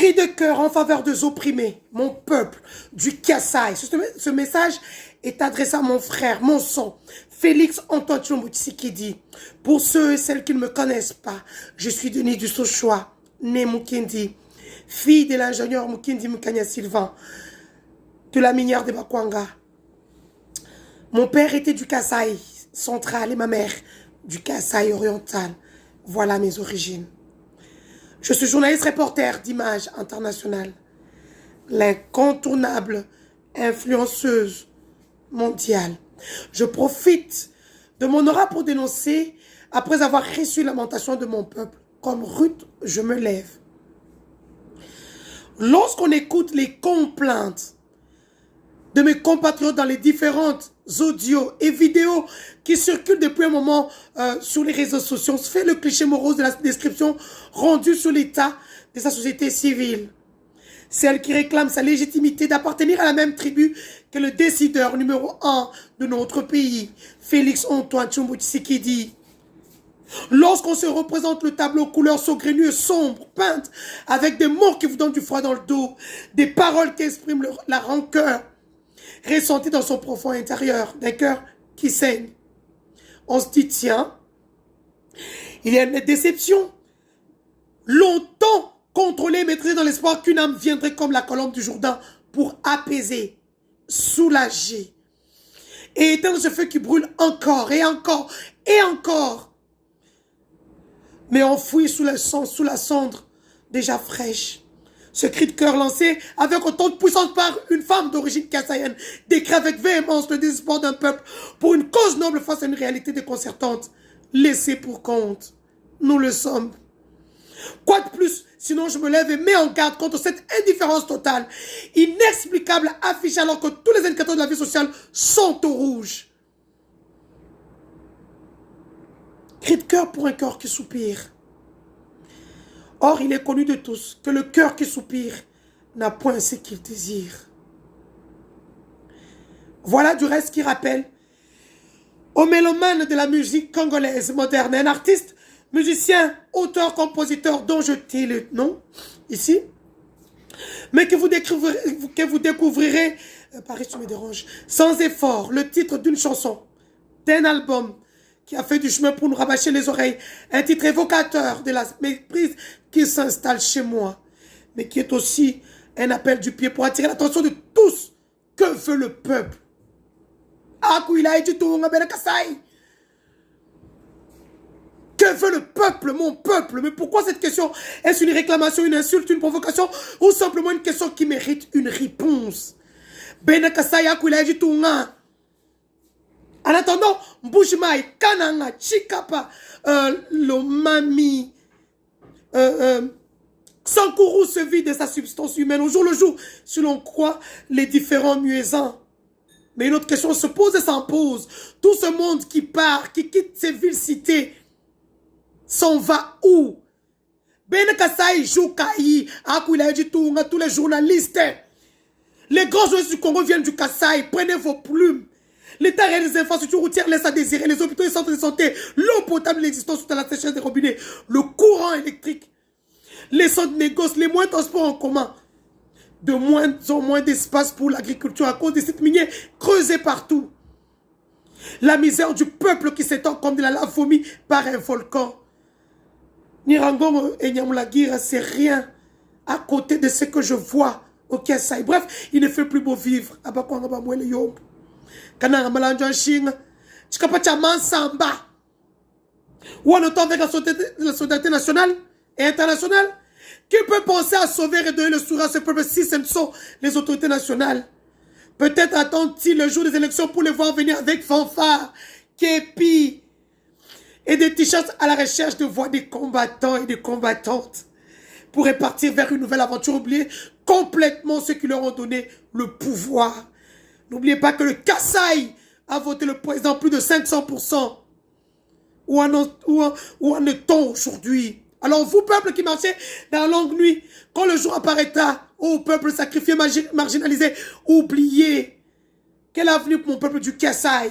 Cri de cœur en faveur des opprimés, mon peuple, du Kasaï. Ce message est adressé à mon frère, mon sang, Félix Antoine Tshilombo Tshisekedi. Pour ceux et celles qui ne me connaissent pas, je suis Denis du Sochoa, né Mukendi, fille de l'ingénieur Mukendi Mukanya Sylvain, de la minière de Bakwanga. Mon père était du Kasaï central et ma mère du Kasaï oriental. Voilà mes origines. Je suis journaliste reporter d'Images Internationales, l'incontournable influenceuse mondiale. Je profite de mon aura pour dénoncer, après avoir reçu lamentation de mon peuple. Comme Ruth, je me lève. Lorsqu'on écoute les complaintes de mes compatriotes dans les différentes audios et vidéos qui circulent depuis un moment sur les réseaux sociaux, on se fait le cliché morose de la description rendue sur l'état de sa société civile. Celle qui réclame sa légitimité d'appartenir à la même tribu que le décideur numéro 1 de notre pays, Félix Antoine Tshilombo Tshisekedi. Lorsqu'on se représente le tableau couleur saugrenue et sombre, peinte avec des mots qui vous donnent du froid dans le dos, des paroles qui expriment la rancœur, ressentie dans son profond intérieur, d'un cœur qui saigne. On se dit, tiens, il y a une déception. Longtemps contrôlée, maîtrisée dans l'espoir qu'une âme viendrait comme la colombe du Jourdain pour apaiser, soulager et éteindre ce feu qui brûle encore et encore et encore. Mais enfoui sous le sang, sous la cendre déjà fraîche. Ce cri de cœur lancé avec autant de puissance par une femme d'origine kassaïenne décrit avec véhémence le désespoir d'un peuple pour une cause noble face à une réalité déconcertante. Laissée pour compte. Nous le sommes. Quoi de plus, sinon je me lève et mets en garde contre cette indifférence totale, inexplicable, affichée alors que tous les indicateurs de la vie sociale sont au rouge. Cri de cœur pour un cœur qui soupire. Or, il est connu de tous que le cœur qui soupire n'a point ce qu'il désire. Voilà du reste qui rappelle au mélomane de la musique congolaise moderne, un artiste, musicien, auteur, compositeur dont je tais le nom ici, mais que vous découvrirez, Paris tu me déranges, sans effort, le titre d'une chanson, d'un album qui a fait du chemin pour nous rabâcher les oreilles, un titre évocateur de la méprise qui s'installe chez moi, mais qui est aussi un appel du pied pour attirer l'attention de tous. Que veut le peuple? Que veut le peuple, mon peuple? Mais pourquoi cette question? Est-ce une réclamation, une insulte, une provocation ou simplement une question qui mérite une réponse? En attendant, Mbushimai, Kananga, Chikapa, Lomami, Sankuru se vide de sa substance humaine au jour le jour, selon quoi les différents muezzins. Mais une autre question se pose et s'impose. Tout ce monde qui part, qui quitte ces villes-cités, s'en va où? Benekasai, Joukaï, Akuilaïdi Tounga, tous les journalistes. Les grands journalistes du Congo viennent du Kasaï, prenez vos plumes. L'État réalise des infrastructures routières laisse à désirer. Les hôpitaux et les centres de santé, l'eau potable l'existence sous la sécheresse des robinets, le courant électrique, les centres de négoce, les moyens de transport en commun. De moins en moins d'espace pour l'agriculture à cause des sites miniers creusés partout. La misère du peuple qui s'étend comme de la lave vomie par un volcan. Nirangongo et Nyamulagira, c'est rien à côté de ce que je vois au Kasaï. Bref, il ne fait plus beau vivre. Kananga Malanjan Chine, Chikapacha Mansamba. Ou en autant avec la solidarité nationale et internationale, qui peut penser à sauver et donner le sourire à ce peuple si ce ne sont les autorités nationales? Peut-être attendent-ils le jour des élections pour les voir venir avec fanfare, képi et des t-shirts à la recherche de voix des combattants et des combattantes pour repartir vers une nouvelle aventure, oublier complètement ceux qui leur ont donné le pouvoir. N'oubliez pas que le Kasaï a voté le président plus de 500%. Où en est-on aujourd'hui? Alors vous, peuple qui marchez dans la longue nuit, quand le jour apparaîtra, ô peuple sacrifié, marginalisé, oubliez. Quel avenir pour mon peuple du Kasaï?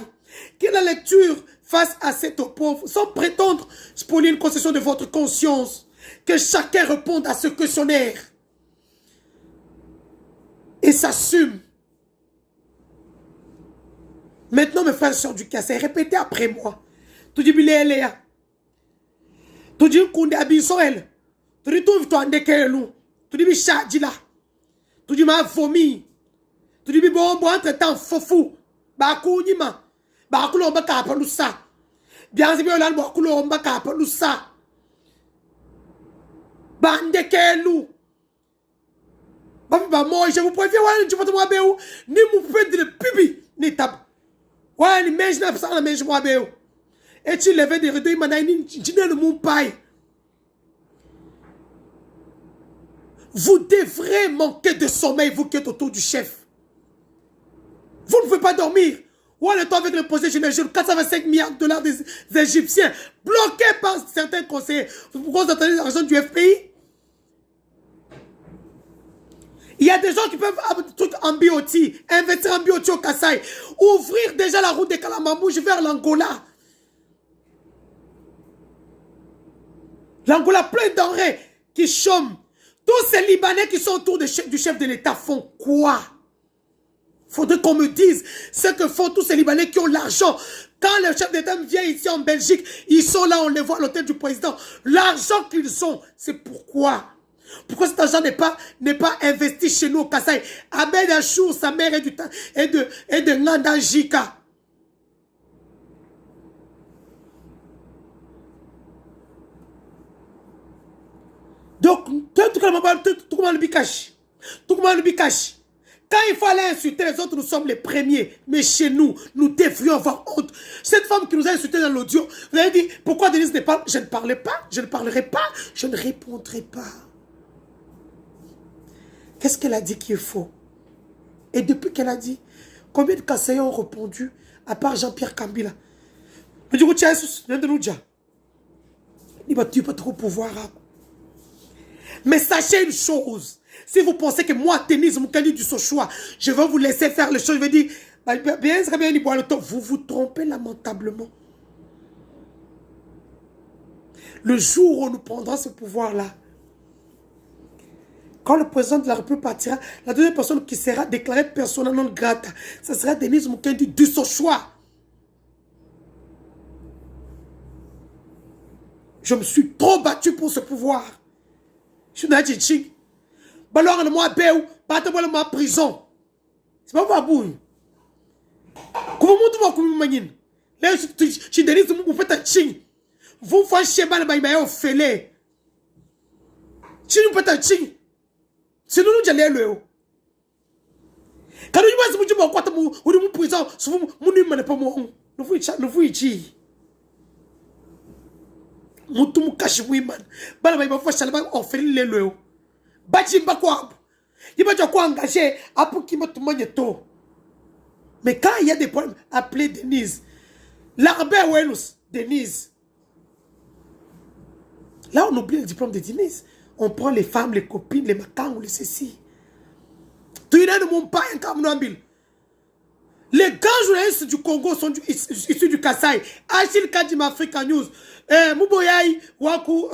Quelle est la lecture face à cette pauvre, sans prétendre spolier une concession de votre conscience? Que chacun réponde à ce questionnaire. et s'assume. Maintenant, mes frères et sœurs du Kassai, répétez après moi. Tu dis, Léa. Tu dis, Koundé Abissoel. Tu dis, tu dis, Andekelou. Tu dis, Chadjila. Tu dis, ma vomi. Tu dis, bon, entre-temps, fofou. Bakounima. Bakoulou, bakapalou ça. Bien, c'est bien, là, bakoulou, bakapalou ça. Bandekelou. Bah, moi, je vous préviens, ouais, tu vas te voir, ni mon frère de pibi, ni tab. Ouais, ni mèche, n'a pas la mèche, moi, béou. Et tu levais des rideaux, il m'a dit, tu n'es le mon paille. Vous devrez manquer de sommeil, vous qui êtes autour du chef. Vous ne pouvez pas dormir. Ouais, le temps avec le projet général, 425 milliards de dollars des Égyptiens, bloqués par certains conseillers. Pourquoi vous attendez l'argent du FPI? Il y a des gens qui peuvent avoir des trucs en bioti, investir en bioti au Kassai, ouvrir déjà la route de Kalamambouche vers l'Angola. L'Angola plein de denrées qui chôment. Tous ces Libanais qui sont autour du chef de l'État font quoi? Faudrait qu'on me dise ce que font tous ces Libanais qui ont l'argent. Quand le chef d'État vient ici en Belgique, ils sont là, on les voit à l'hôtel du président. L'argent qu'ils ont, c'est pourquoi? Pourquoi cet argent n'est pas investi chez nous au Kassai? Abed Achour, sa mère est de Ngandajika. Donc, tout le monde le bikash. Quand il faut aller insulter les autres, nous sommes les premiers. Mais chez nous, nous devrions avoir honte. Cette femme qui nous a insultés dans l'audio, vous avez dit, pourquoi Denise ne parle? Je ne parlais pas, je ne parlerai pas, je ne répondrai pas. Qu'est-ce qu'elle a dit qui est faux? Et depuis qu'elle a dit, combien de conseillers ont répondu, à part Jean-Pierre Kambila? Mais du coup, tu as de nous dire. Il va pas trop pouvoir. Mais sachez une chose. Si vous pensez que moi, Denise Moukani du Sochoua, je vais vous laisser faire les choses, je vais dire, bien, très bien, vous vous trompez lamentablement. Le jour où nous prendrons ce pouvoir-là, quand le président de la République partira, la deuxième personne qui sera déclarée persona non grata, ce sera Denise Moukandi du Sochoua. Je me suis trop battu pour ce pouvoir. Je suis dans Tchitching. Alors, moi, Béou, battez-moi ma prison. C'est pas ma bouille. Comment vous m'avez dit? Là, je suis Denise Moukandi du Sochoua. Vous faites chez moi, vous faites. Si nous faites un ching, si nous nous allons le haut. Quand nous nous disons quoi, nous nous prison, nous ne sommes pas moi. Nous vous ici. Nous nous cachons man. Bala ba fa shalaba on fait le haut. Bajimba quoi? Il va quoi engager après qui me tombe to. Mais quand il y a des problèmes, appelez Denise. L'arbe Wenus, Denise. Là, on oublie le diplôme de Denise. On prend les femmes, les copines, les macans ou les ceci. Tu n'as de mon pas un camouambil. Les grands journalistes du Congo sont issus du Kassai. Achille Kadima Africa News. Mouboyaï, Waku,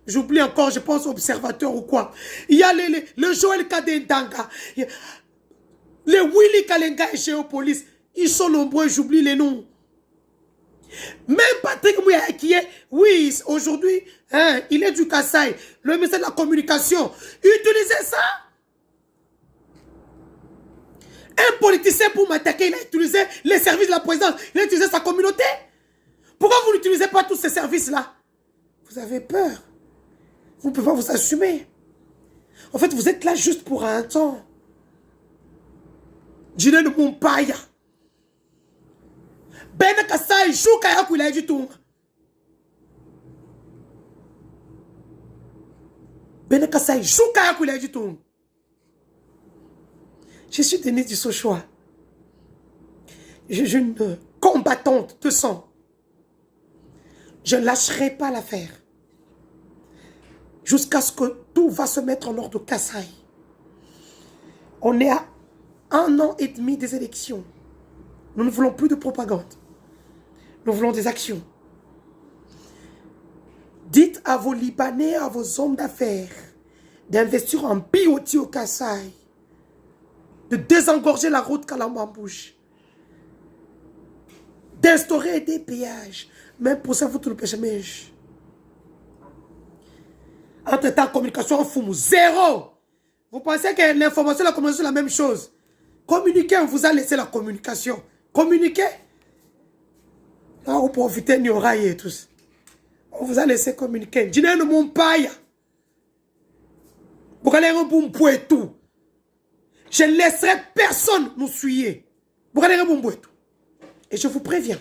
j'oublie encore, je pense observateur ou quoi. Il y a le Joël Kadendanga. Les Willy Kalenga et Géopolis. Ils sont nombreux, j'oublie les noms. Même Patrick Mouya qui est, oui, aujourd'hui, hein, il est du Kassai, le ministère de la Communication. Utilisez ça. Un politicien pour m'attaquer, il a utilisé les services de la présidence, il a utilisé sa communauté. Pourquoi vous n'utilisez pas tous ces services-là? Vous avez peur. Vous ne pouvez pas vous assumer. En fait, vous êtes là juste pour un temps. Dîner de mon paille. Ben Kassai joue Kaya Koula du tout. Ben Kassai joue Kaya Koula du tout. Je suis Denise du Sochoua. Je suis une combattante de sang. Je ne lâcherai pas l'affaire. Jusqu'à ce que tout va se mettre en ordre au Kassai. On est à 1 an et demi des élections. Nous ne voulons plus de propagande. Nous voulons des actions. Dites à vos Libanais, à vos hommes d'affaires, d'investir en BOT au Kassai. de désengorger la route Kalamba-Bouche, d'instaurer des péages. Même pour ça, vous tout le péché. Entre-temps, communication en foumou, zéro. Vous pensez que l'information et la communication, c'est la même chose. Communiquer, on vous a laissé la communication. Communiquer. Là, vous profitez de l'oreille et tous. On vous a laissé communiquer. Dîner ne mon paille. Vous allez un bon tout. Je ne laisserai personne nous suyer. Vous allez un bon tout. Et je vous préviens.